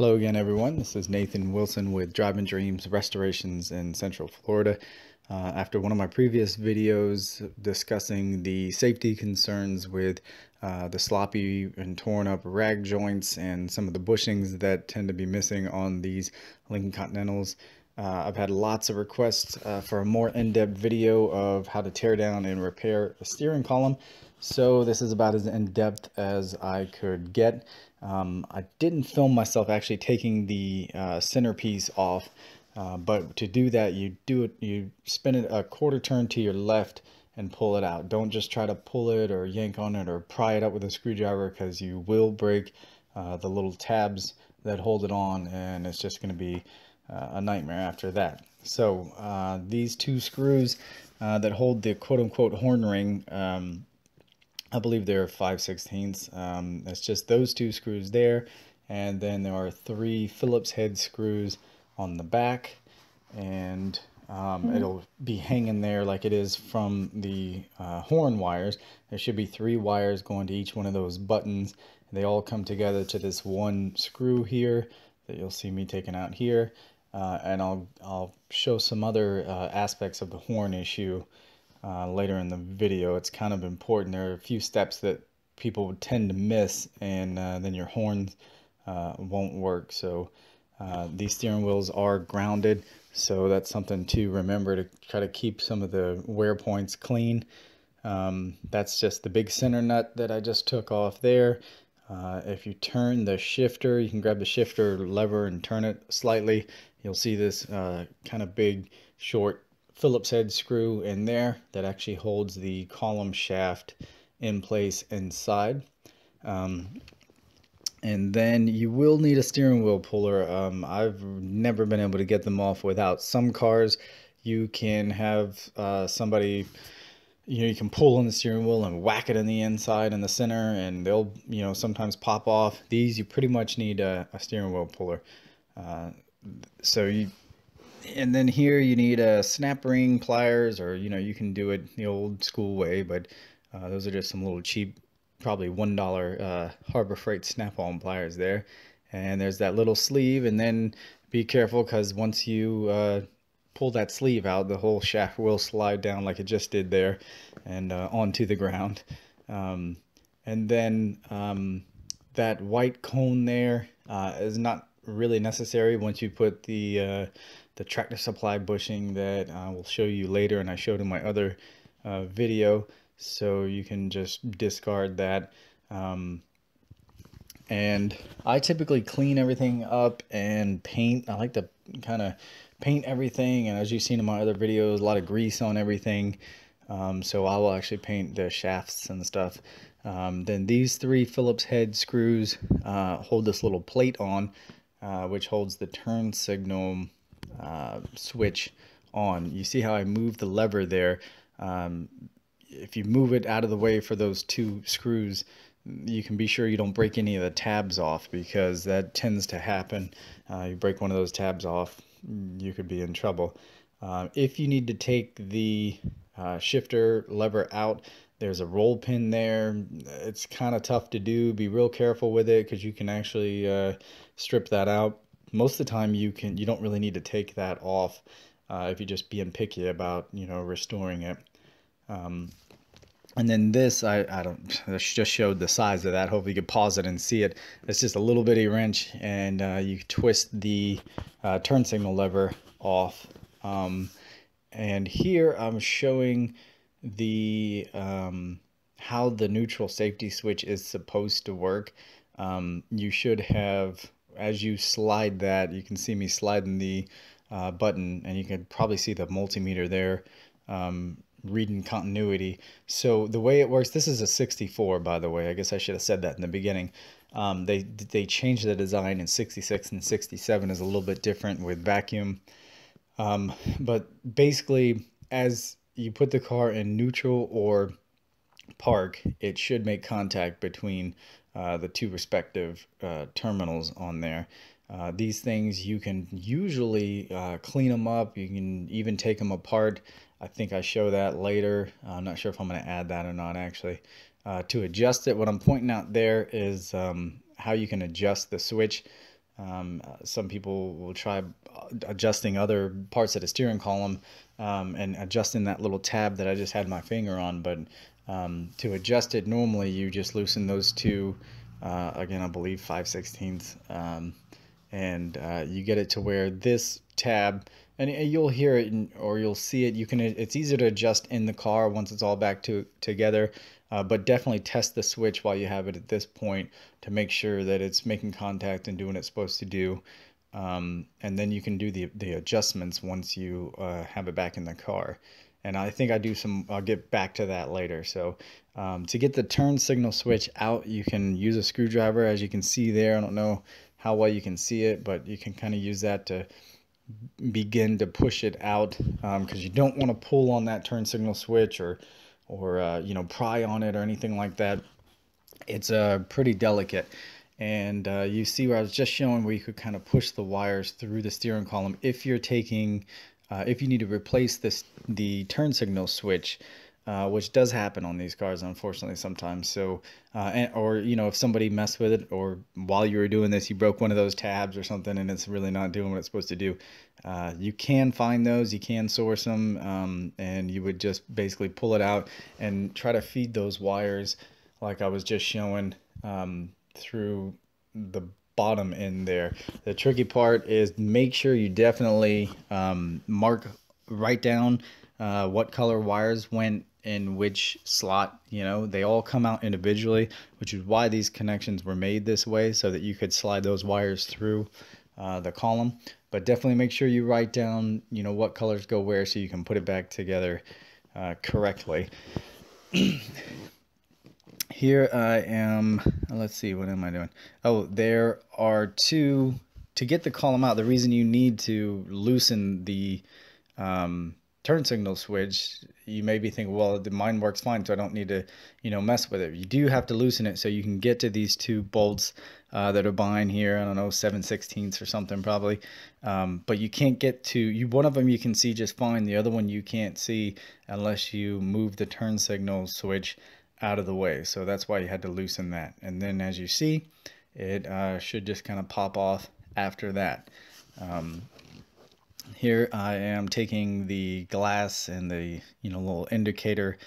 Hello again, everyone. This is Nathan Wilson with Driving Dreams Restorations in Central Florida. After one of my previous videos discussing the safety concerns with the sloppy and torn up rag joints and some of the bushings that tend to be missing on these Lincoln Continentals, I've had lots of requests for a more in-depth video of how to tear down and repair a steering column. So this is about as in-depth as I could get. I didn't film myself actually taking the centerpiece off, but to do that, you spin it a quarter turn to your left and pull it out. Don't just try to pull it or yank on it or pry it up with a screwdriver, because you will break the little tabs that hold it on, and it's just going to be a nightmare after that. So these two screws that hold the quote-unquote horn ring, I believe they're 5/16. It's just those two screws there, and then there are 3 Phillips head screws on the back, and it'll be hanging there like it is from the horn wires. There should be 3 wires going to each one of those buttons. They all come together to this one screw here that you'll see me taking out here, and I'll show some other aspects of the horn issue later in the video. It's kind of important. There are a few steps that people would tend to miss, and then your horns won't work. So these steering wheels are grounded, so that's something to remember, to try to keep some of the wear points clean. That's just the big center nut that I just took off there. If you turn the shifter, you can grab the shifter lever and turn it slightly. You'll see this kind of big short Phillips head screw in there that actually holds the column shaft in place inside. And then you will need a steering wheel puller. I've never been able to get them off without. Some cars you can have somebody, you can pull on the steering wheel and whack it in the inside in the center, and they'll sometimes pop off. These, you pretty much need a steering wheel puller. And then here you need a snap ring, pliers, or you can do it the old school way, but those are just some little cheap, probably $1 Harbor Freight snap-on pliers there. And there's that little sleeve, and then be careful, because once you pull that sleeve out, the whole shaft will slide down like it just did there, and onto the ground. And then that white cone there is not really necessary once you put the tractor supply bushing that I will show you later, and I showed in my other video. So you can just discard that. And I typically clean everything up and paint. I like to kind of paint everything, and as you've seen in my other videos, a lot of grease on everything. So I will actually paint the shafts and stuff. Then these 3 Phillips head screws hold this little plate on, which holds the turn signal switch on. You see how I moved the lever there? If you move it out of the way for those 2 screws, you can be sure you don't break any of the tabs off, because that tends to happen. You break one of those tabs off, you could be in trouble. If you need to take the shifter lever out, there's a roll pin there. It's kind of tough to do. Be real careful with it, because you can actually strip that out. Most of the time you don't really need to take that off if you're just being picky about restoring it. And then this, I just showed the size of that. Hopefully you can pause it and see it. It's just a little bitty wrench, and you twist the turn signal lever off. And here I'm showing the how the neutral safety switch is supposed to work. You should have, as you slide that, you can see me sliding the button, and you can probably see the multimeter there reading continuity. So the way it works, this is a 64, by the way. I guess I should have said that in the beginning. They changed the design in 66, and 67 is a little bit different with vacuum. But basically, as you put the car in neutral or park, it should make contact between the 2 respective terminals on there. These things, you can usually clean them up. You can even take them apart. I think I show that later. I'm not sure if I'm going to add that or not, actually. To adjust it, what I'm pointing out there is how you can adjust the switch. Some people will try adjusting other parts of the steering column and adjusting that little tab that I just had my finger on. But to adjust it normally, you just loosen those two, again, I believe 5/16, and you get it to where this tab, and you'll hear it or you'll see it. It's easier to adjust in the car once it's all back together. But definitely test the switch while you have it at this point to make sure that it's making contact and doing what it's supposed to do. And then you can do the adjustments once you have it back in the car. And I think I'll get back to that later. So to get the turn signal switch out, you can use a screwdriver, as you can see there. I don't know how well you can see it, but you can kind of use that to begin to push it out, because you don't want to pull on that turn signal switch or you know, pry on it or anything like that. It's pretty delicate. And you see where I was just showing where you could kind of push the wires through the steering column if you're taking, if you need to replace the turn signal switch, which does happen on these cars, unfortunately, sometimes. So, or, you know, if somebody messed with it, or while you were doing this, you broke one of those tabs or something, and it's really not doing what it's supposed to do. You can find those, you can source them, and you would just basically pull it out and try to feed those wires, like I was just showing, through the bottom end there. The tricky part is make sure you definitely write down what color wires went in which slot. You know, they all come out individually, which is why these connections were made this way, so that you could slide those wires through the column. But definitely make sure you write down, you know, what colors go where, so you can put it back together correctly. Here I am, let's see, what am I doing? Oh, there are two, to get the column out, the reason you need to loosen the turn signal switch, you may be thinking, well, mine works fine, so I don't need to, you know, mess with it. You do have to loosen it so you can get to these two bolts that are behind here. I don't know, 7/16 or something probably. But you can't get to, one of them you can see just fine, the other one you can't see unless you move the turn signal switch out of the way. So that's why you had to loosen that. And then as you see, it should just kind of pop off after that. Here I am taking the glass and the, you know, little indicator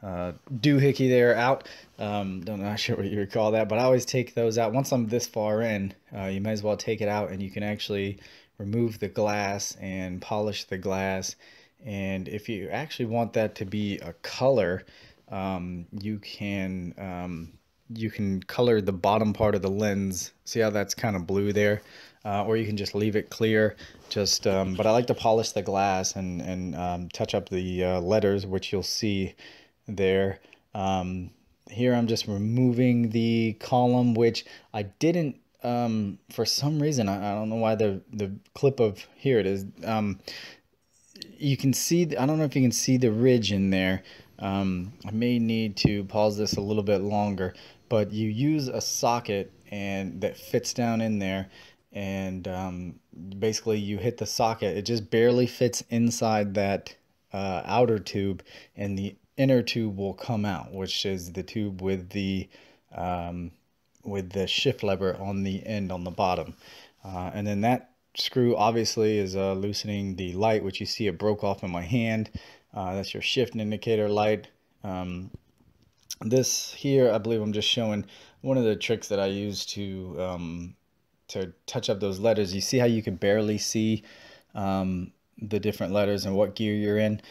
doohickey there out. Not sure what you would call that, but I always take those out. Once I'm this far in, you might as well take it out, and you can actually remove the glass and polish the glass. And if you actually want that to be a color, you can color the bottom part of the lens. See how that's kind of blue there? Or you can just leave it clear. But I like to polish the glass and touch up the letters, which you'll see there. Here I'm just removing the column, which I didn't, for some reason, I don't know why the clip of, here it is. You can see, I don't know if you can see the ridge in there. I may need to pause this a little bit longer, but you use a socket and that fits down in there, and basically you hit the socket. It just barely fits inside that outer tube, and the inner tube will come out, which is the tube with the shift lever on the end on the bottom. And then that screw obviously is loosening the light, which you see it broke off in my hand. That's your shift indicator light. This here, I believe I'm just showing one of the tricks that I use to touch up those letters. You see how you can barely see the different letters and what gear you're in.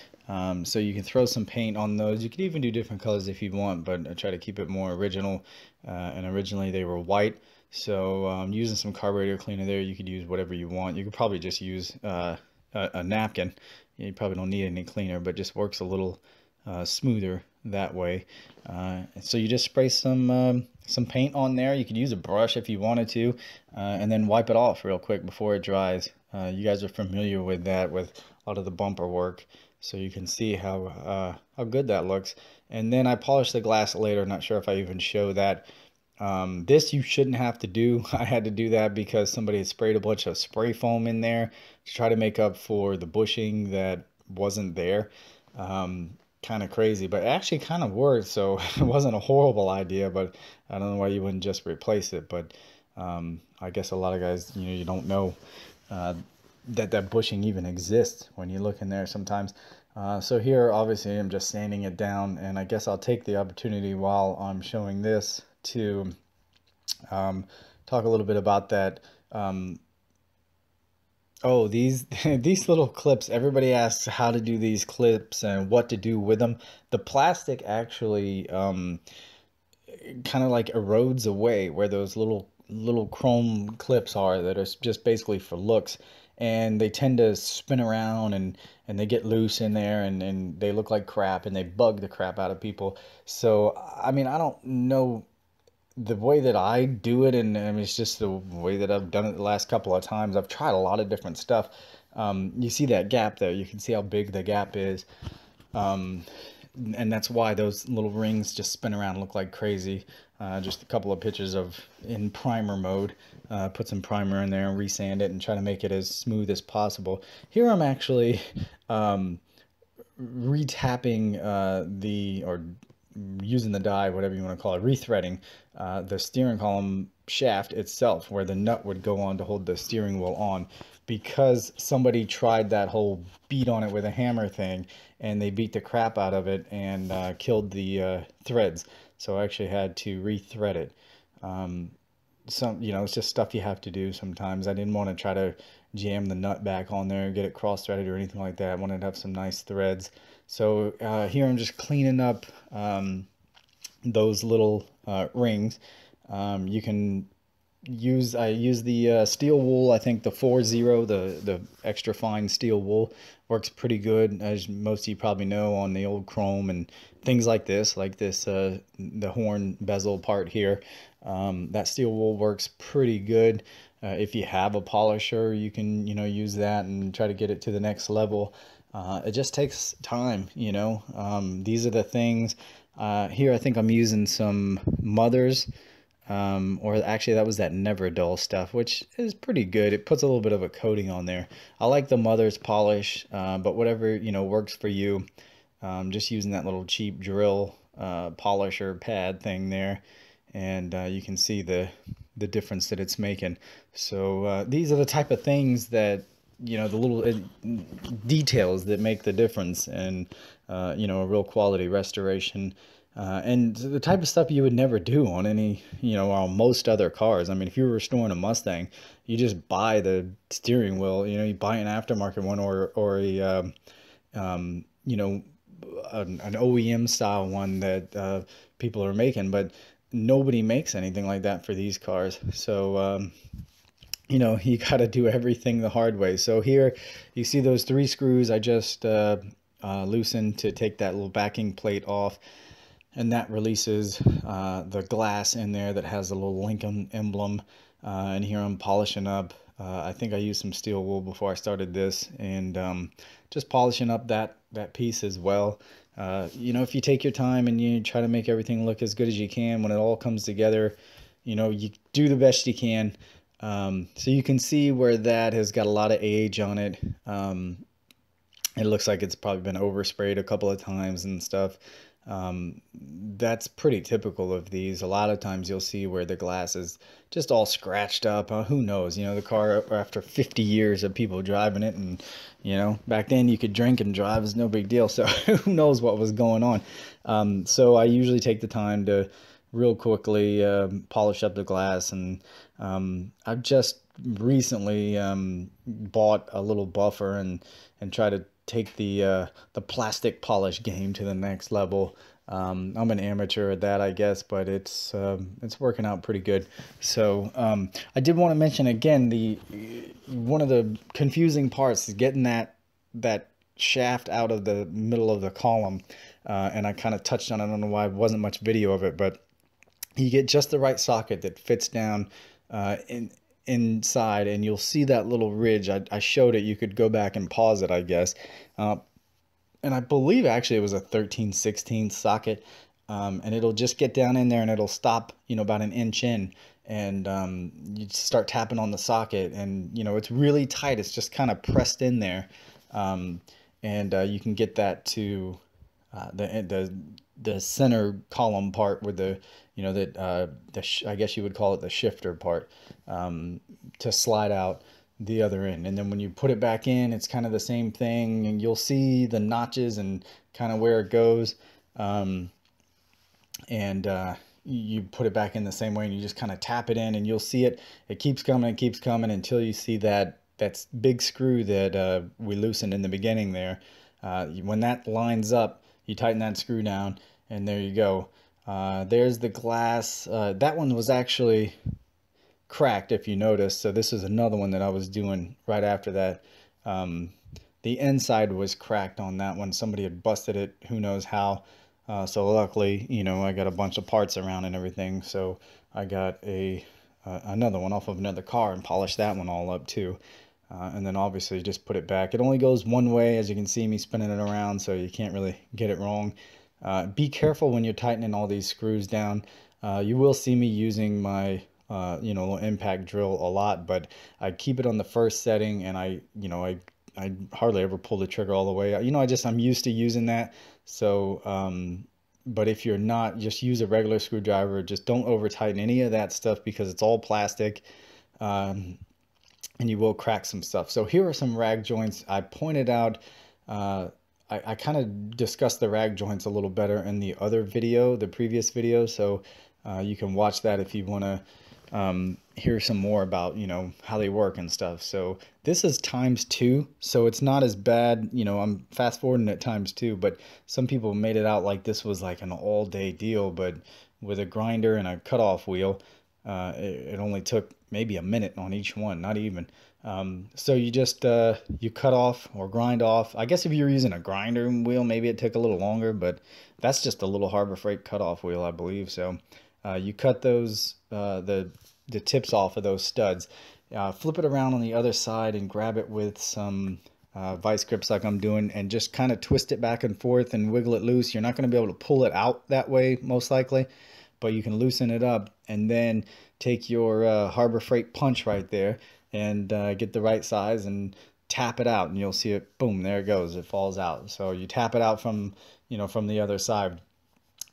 So you can throw some paint on those. You can even do different colors if you want, but I try to keep it more original. And originally they were white. So using some carburetor cleaner there, you could use whatever you want. You could probably just use a napkin. You probably don't need any cleaner, but just works a little smoother that way. So you just spray some paint on there. You could use a brush if you wanted to, and then wipe it off real quick before it dries. You guys are familiar with that with a lot of the bumper work, so you can see how good that looks. And then I polish the glass later. Not sure if I even show that. This you shouldn't have to do. I had to do that because somebody had sprayed a bunch of spray foam in there to try to make up for the bushing that wasn't there. Kind of crazy, but it actually kind of worked, so it wasn't a horrible idea. But I don't know why you wouldn't just replace it. But I guess a lot of guys, you don't know that bushing even exists when you look in there sometimes. So here, obviously, I'm just sanding it down, and I guess I'll take the opportunity while I'm showing this to talk a little bit about that. Oh, these these little clips. Everybody asks how to do these clips and what to do with them. The plastic actually kind of like erodes away where those little chrome clips are that are just basically for looks, and they tend to spin around and they get loose in there, and they look like crap and they bug the crap out of people. So I mean, I don't know the way that I do it, and I mean, it's just the way that I've done it the last couple of times. I've tried a lot of different stuff. You see that gap there, you can see how big the gap is. And that's why those little rings just spin around and look like crazy. Just a couple of pictures of in primer mode. Put some primer in there and resand it and try to make it as smooth as possible. Here I'm actually retapping or using the die, whatever you want to call it, rethreading the steering column shaft itself, where the nut would go on to hold the steering wheel on, because somebody tried that whole beat on it with a hammer thing, and they beat the crap out of it and killed the threads. So I actually had to rethread it. It's just stuff you have to do sometimes. I didn't want to try to jam the nut back on there, get it cross-threaded or anything like that. I wanted to have some nice threads. So here I'm just cleaning up those little rings. You can I use the steel wool. I think the 40, the extra fine steel wool, works pretty good, as most of you probably know, on the old chrome and things like this the horn bezel part here. That steel wool works pretty good. If you have a polisher, you can use that and try to get it to the next level. It just takes time. These are the things. Here I think I'm using some Mothers, or actually that was that Never Dull stuff, which is pretty good. It puts a little bit of a coating on there. I like the Mothers polish, but whatever works for you. Just using that little cheap drill polisher pad thing there, and you can see the difference that it's making. So these are the type of things that the little details that make the difference, and a real quality restoration. And the type of stuff you would never do on any, on most other cars. I mean, if you were restoring a Mustang, you just buy the steering wheel, you buy an aftermarket one, or a, an OEM style one that people are making, but nobody makes anything like that for these cars. So, you got to do everything the hard way. So here you see those 3 screws I just loosened to take that little backing plate off. And that releases the glass in there that has a little Lincoln emblem. And here I'm polishing up. I think I used some steel wool before I started this, and just polishing up that piece as well. If you take your time and you try to make everything look as good as you can, when it all comes together, you do the best you can. So you can see where that has got a lot of age on it. It looks like it's probably been oversprayed a couple of times and stuff. That's pretty typical of these. A lot of times you'll see where the glass is just all scratched up. Who knows? The car, after 50 years of people driving it, and back then you could drink and drive, is no big deal. So who knows what was going on? So I usually take the time to real quickly polish up the glass, and I've just recently bought a little buffer and try to take the plastic polish game to the next level. I'm an amateur at that, I guess, but it's working out pretty good. So I did want to mention again, one of the confusing parts is getting that shaft out of the middle of the column, and I kind of touched on it. I don't know why there wasn't much video of it, but you get just the right socket that fits down inside, and you'll see that little ridge. I showed it. You could go back and pause it, I guess. And I believe actually it was a 13/16 socket, and it'll just get down in there and it'll stop, about an inch in, and you start tapping on the socket, and it's really tight. It's just kind of pressed in there, and you can get that to the center column part with the, you know, that I guess you would call it the shifter part, to slide out the other end. And then when you put it back in, it's kind of the same thing, and you'll see the notches and kind of where it goes. You put it back in the same way, and you just kind of tap it in, and you'll see it keeps coming until you see that's big screw that we loosened in the beginning there. When that lines up, you tighten that screw down, and there you go. There's the glass. That one was actually cracked, if you notice. So this is another one that I was doing right after that. The inside was cracked on that one. Somebody had busted it, who knows how. So luckily, you know, I got a bunch of parts around and everything. So I got another one off of another car and polished that one all up too. And then obviously just put it back. It only goes one way, as you can see me spinning it around, so you can't really get it wrong. Be careful when you're tightening all these screws down. You will see me using my you know, little impact drill a lot, but I keep it on the first setting, and I hardly ever pull the trigger all the way. You know, I'm used to using that. So, but if you're not, just use a regular screwdriver. Just don't over tighten any of that stuff, because it's all plastic. And you will crack some stuff. So here are some rag joints. I pointed out, I kind of discussed the rag joints a little better in the other video, the previous video. So you can watch that if you want to hear some more about, you know, how they work and stuff. So this is ×2, so it's not as bad. You know, I'm fast forwarding at ×2, but some people made it out like this was like an all-day deal. But with a grinder and a cutoff wheel, it only took maybe a minute on each one, not even. So you just you cut off or grind off. I guess if you're using a grinder wheel, maybe it took a little longer, but that's just a little Harbor Freight cutoff wheel, I believe. So you cut those the tips off of those studs, flip it around on the other side and grab it with some vice grips like I'm doing, and just kind of twist it back and forth and wiggle it loose. You're not going to be able to pull it out that way, most likely, but you can loosen it up, and then take your Harbor Freight punch right there and get the right size and tap it out, and you'll see it, boom, there it goes, it falls out. So you tap it out from, you know, from the other side.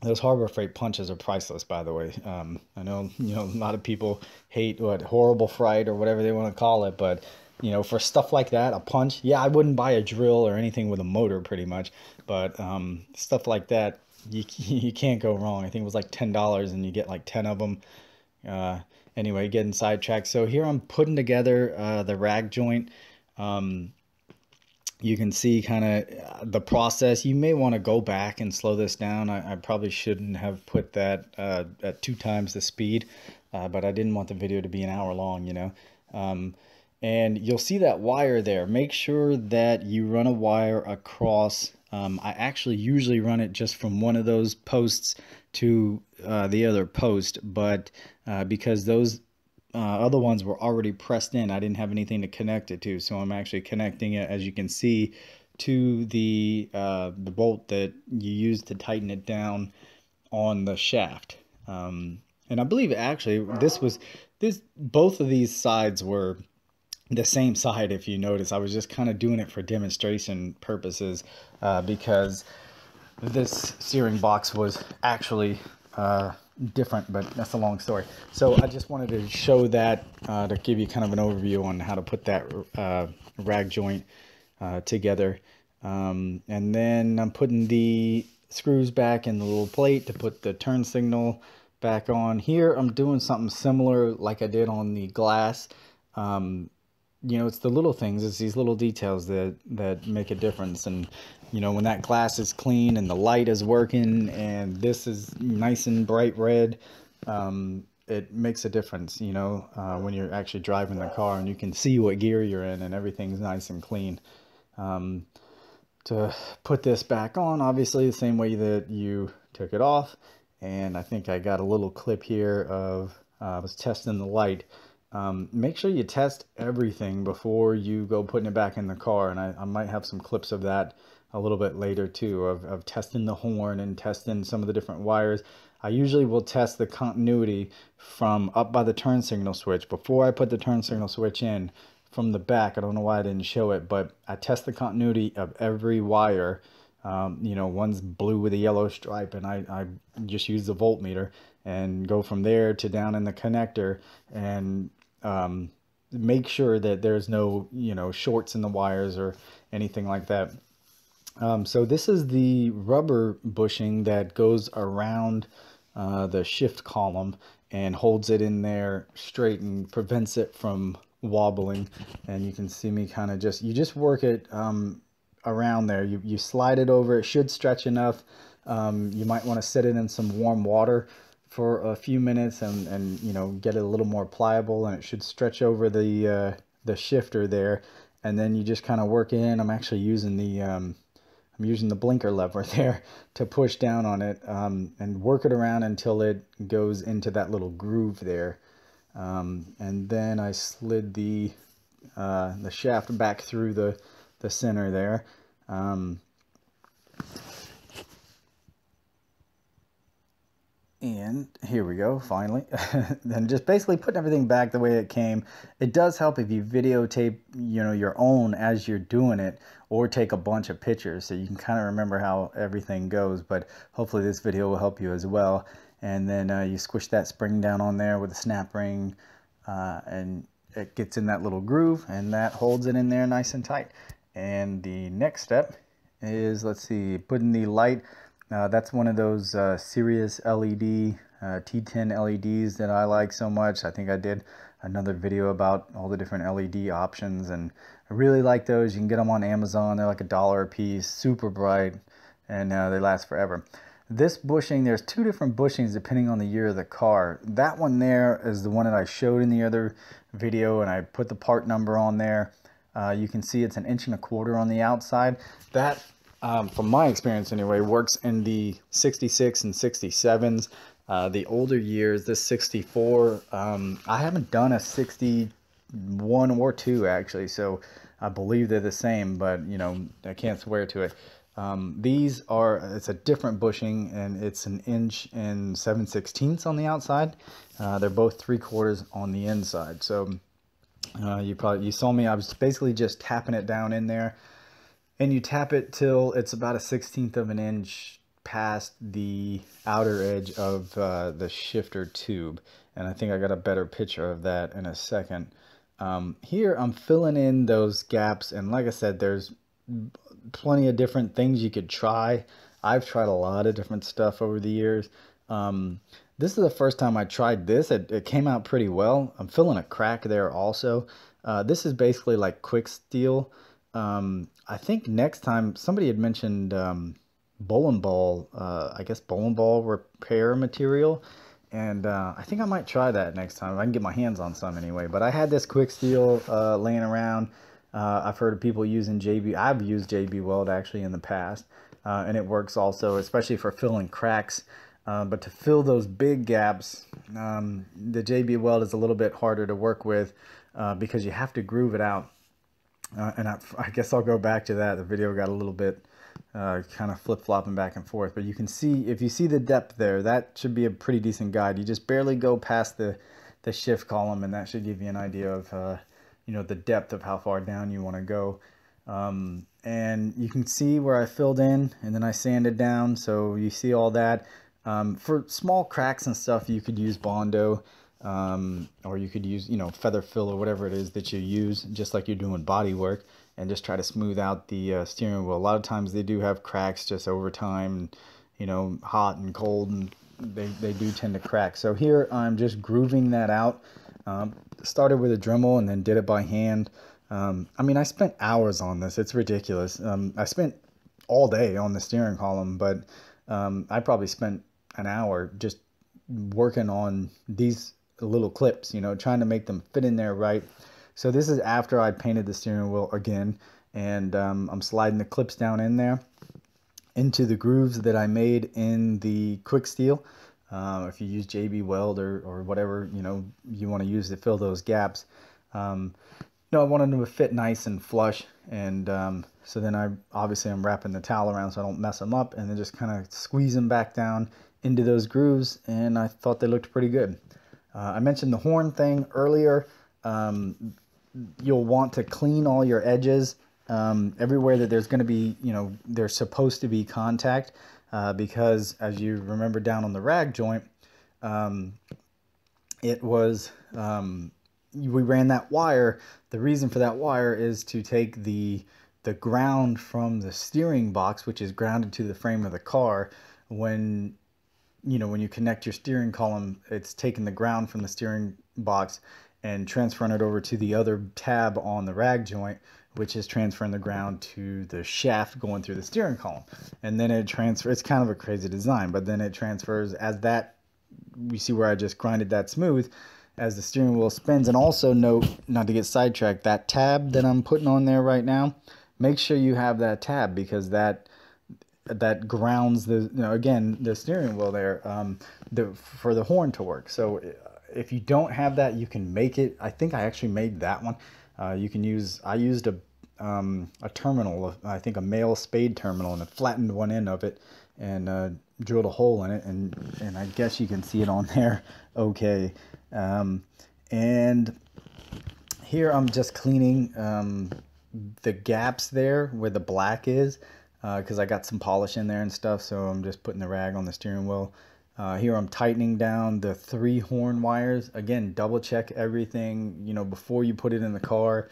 Those Harbor Freight punches are priceless, by the way. I know, you know, a lot of people hate horrible fright or whatever they want to call it, but you know, for stuff like that, a punch, yeah, I wouldn't buy a drill or anything with a motor pretty much, but stuff like that, you can't go wrong. I think it was like $10 and you get like 10 of them. Anyway, getting sidetracked. So here I'm putting together the rag joint. You can see kind of the process. You may want to go back and slow this down. I probably shouldn't have put that at 2 times the speed, but I didn't want the video to be an hour long, you know. And you'll see that wire there. Make sure that you run a wire across. I actually usually run it just from one of those posts to the other post, but because those other ones were already pressed in, I didn't have anything to connect it to, so I'm actually connecting it, as you can see, to the bolt that you use to tighten it down on the shaft. And I believe actually both of these sides were the same side. If you notice, I was just kind of doing it for demonstration purposes, because this steering box was actually different, but that's a long story. So I just wanted to show that to give you kind of an overview on how to put that rag joint together. And then I'm putting the screws back in the little plate to put the turn signal back on. Here I'm doing something similar like I did on the glass. You know, it's the little things, it's these little details that make a difference. And you know, when that glass is clean and the light is working and this is nice and bright red, it makes a difference, you know, when you're actually driving the car and you can see what gear you're in and everything's nice and clean. To put this back on, obviously the same way that you took it off. And I think I got a little clip here of I was testing the light. Make sure you test everything before you go putting it back in the car, and I might have some clips of that a little bit later too, of testing the horn and testing some of the different wires. I usually will test the continuity from up by the turn signal switch before I put the turn signal switch in. From the back, I don't know why I didn't show it, but I test the continuity of every wire You know, one's blue with a yellow stripe, and I just use the voltmeter and go from there to down in the connector and make sure that there's no, you know, shorts in the wires or anything like that. So this is the rubber bushing that goes around the shift column and holds it in there straight and prevents it from wobbling. And you can see me kind of you just work it around there. You slide it over. It should stretch enough. You might want to set it in some warm water for a few minutes and you know, get it a little more pliable, and it should stretch over the shifter there. And then you just kind of work it in. I'm actually using the blinker lever there to push down on it and work it around until it goes into that little groove there. And then I slid the shaft back through the center there. And here we go, finally. Then just basically putting everything back the way it came. It does help if you videotape, you know, your own as you're doing it, or take a bunch of pictures so you can kind of remember how everything goes. But hopefully this video will help you as well. And then you squish that spring down on there with a snap ring, and it gets in that little groove, and that holds it in there nice and tight. And the next step is, let's see, putting the light. That's one of those Sirius LED, T10 LEDs that I like so much. I think I did another video about all the different LED options, and I really like those. You can get them on Amazon. They're like $1 a piece, super bright, and they last forever. This bushing, there's two different bushings depending on the year of the car. That one there is the one that I showed in the other video, and I put the part number on there. You can see it's 1 1/4 inches on the outside. That, from my experience anyway, works in the 66 and 67s. The older years, this 64, I haven't done a 61 or 2 actually, so I believe they're the same, but you know, I can't swear to it. These are, it's a different bushing, and it's 1 7/16 inches on the outside. They're both 3/4 on the inside. So you saw me, I was basically just tapping it down in there. And you tap it till it's about 1/16 of an inch past the outer edge of the shifter tube. And I think I got a better picture of that in a second. Here I'm filling in those gaps, and like I said, there's plenty of different things you could try. I've tried a lot of different stuff over the years. This is the first time I tried this. It came out pretty well. I'm filling a crack there also. This is basically like quick steel. I think next time somebody had mentioned bowling ball, I guess bowling ball repair material, and I think I might try that next time if I can get my hands on some anyway. But I had this quick steel laying around. I've heard of people using JB. I've used JB Weld actually in the past, and it works also, especially for filling cracks. But to fill those big gaps, the JB Weld is a little bit harder to work with because you have to groove it out. And I guess I'll go back to that. The video got a little bit kind of flip-flopping back and forth. But you can see, if you see the depth there, that should be a pretty decent guide. You just barely go past the shift column, and that should give you an idea of you know, the depth of how far down you want to go. And you can see where I filled in, and then I sanded down. So you see all that. For small cracks and stuff, you could use Bondo. Or you could use, you know, feather fill or whatever it is that you use, just like you're doing body work, and just try to smooth out the steering wheel. A lot of times they do have cracks just over time, you know, hot and cold, and they do tend to crack. So here I'm just grooving that out. Started with a Dremel and then did it by hand. I mean, I spent hours on this. It's ridiculous. I spent all day on the steering column, but I probably spent an hour just working on these little clips, you know, trying to make them fit in there right. So this is after I painted the steering wheel again, and I'm sliding the clips down in there into the grooves that I made in the quick steel. If you use JB Weld or whatever, you know, you want to use to fill those gaps. No, I wanted them to fit nice and flush, and so then I'm wrapping the towel around so I don't mess them up, and then just kind of squeeze them back down into those grooves, and I thought they looked pretty good. I mentioned the horn thing earlier. You'll want to clean all your edges everywhere that there's going to be, you know, there's supposed to be contact, because as you remember down on the rag joint, it was, we ran that wire. The reason for that wire is to take the ground from the steering box, which is grounded to the frame of the car. When when you connect your steering column, it's taking the ground from the steering box and transferring it over to the other tab on the rag joint, which is transferring the ground to the shaft going through the steering column. And then it transfers. It's kind of a crazy design, but then it transfers as that. You see where I just grinded that smooth as the steering wheel spins. And also note, not to get sidetracked, that tab that I'm putting on there right now, make sure you have that tab, because that grounds the, again, the steering wheel there, for the horn to work. So if you don't have that, you can make it. I think I actually made that one. You can use, I used a terminal, I think a male spade terminal, and I flattened one end of it and drilled a hole in it, and I guess you can see it on there okay. And here I'm just cleaning the gaps there where the black is, because I got some polish in there and stuff, so I'm just putting the rag on the steering wheel. Here I'm tightening down the 3 horn wires. Again, double check everything, before you put it in the car.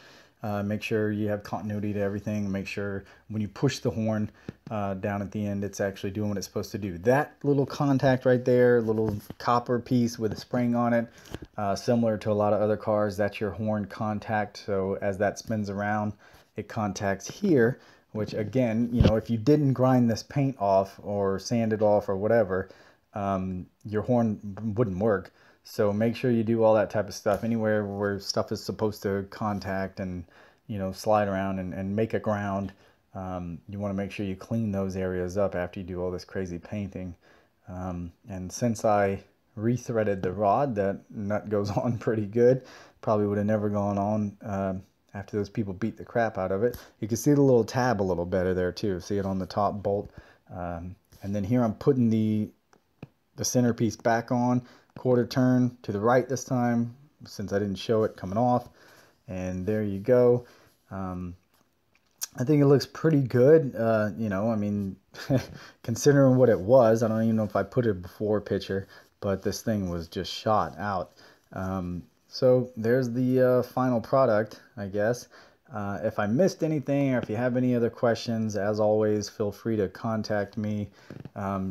Make sure you have continuity to everything. Make sure when you push the horn down at the end, it's actually doing what it's supposed to do. That little contact right there, little copper piece with a spring on it, similar to a lot of other cars, that's your horn contact. So as that spins around, it contacts here, which again, if you didn't grind this paint off or sand it off or whatever, your horn wouldn't work. So make sure you do all that type of stuff. Anywhere where stuff is supposed to contact and, slide around and make a ground, you want to make sure you clean those areas up after you do all this crazy painting. And since I rethreaded the rod, that nut goes on pretty good. Probably would have never gone on after those people beat the crap out of it. You can see the little tab a little better there too. See it on the top bolt. And then here I'm putting the centerpiece back on, quarter turn to the right this time, since I didn't show it coming off. And there you go. I think it looks pretty good. I mean, considering what it was, I don't even know if I put a before picture, but this thing was just shot out. So there's the final product, I guess. If I missed anything, or if you have any other questions, as always, feel free to contact me.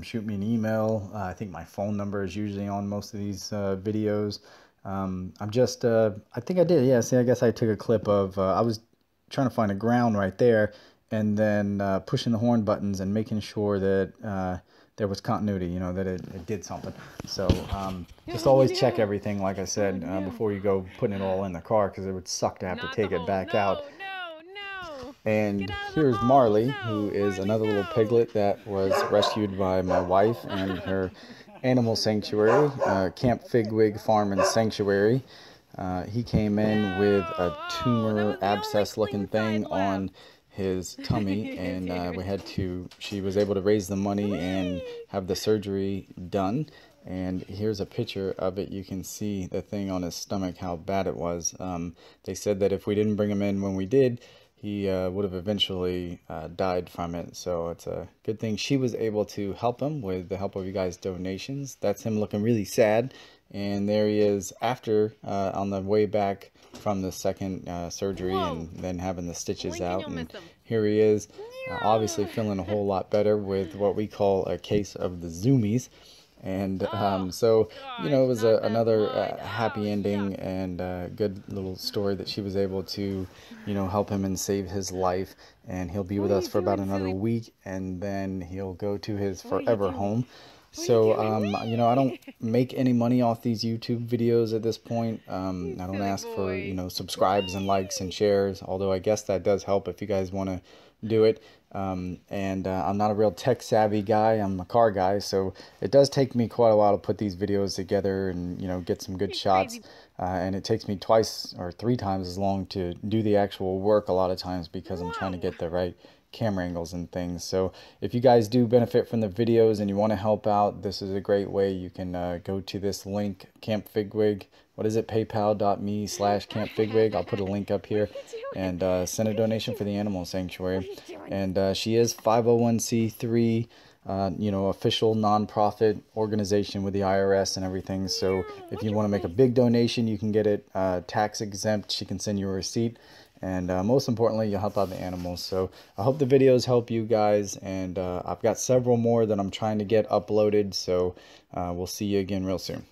Shoot me an email. I think my phone number is usually on most of these videos. I think I did. Yeah, see, I guess I took a clip of, I was trying to find a ground right there, and then pushing the horn buttons and making sure that there was continuity, that it did something. So just always check everything, like I said, before you go putting it all in the car, because it would suck to have to take it back out. And here's Marley, who is another little piglet that was rescued by my wife and her animal sanctuary, Camp Figwig Farm and Sanctuary. He came in with a tumor abscess looking thing on his tummy, and she was able to raise the money and have the surgery done. And here's a picture of it. You can see the thing on his stomach, how bad it was. They said that if we didn't bring him in when we did, he would have eventually died from it. So it's a good thing she was able to help him with the help of you guys' donations. That's him looking really sad. And there he is after, on the way back from the second surgery. Whoa. And then having the stitches out. And here he is, obviously feeling a whole lot better with what we call a case of the zoomies. And so, it was another happy ending, and good little story that she was able to, help him and save his life. And he'll be with us for about another week, and then he'll go to his forever home. So, I don't make any money off these YouTube videos at this point. I don't ask for, subscribes and likes and shares, although I guess that does help if you guys want to do it. I'm not a real tech savvy guy. I'm a car guy, so it does take me quite a while to put these videos together and get some good shots, and it takes me 2 or 3 times as long to do the actual work a lot of times, because I'm trying to get the right camera angles and things. So if you guys do benefit from the videos and you want to help out, this is a great way. You can go to this link, Camp Figwig what is it, paypal.me/campfigwig. I'll put a link up here, and send a donation for the animal sanctuary. And she is 501c3, you know, official nonprofit organization with the IRS and everything. So if you want to make a big donation, you can get it tax exempt. She can send you a receipt. And most importantly, you'll help out the animals. So I hope the videos help you guys. And I've got several more that I'm trying to get uploaded. So we'll see you again real soon.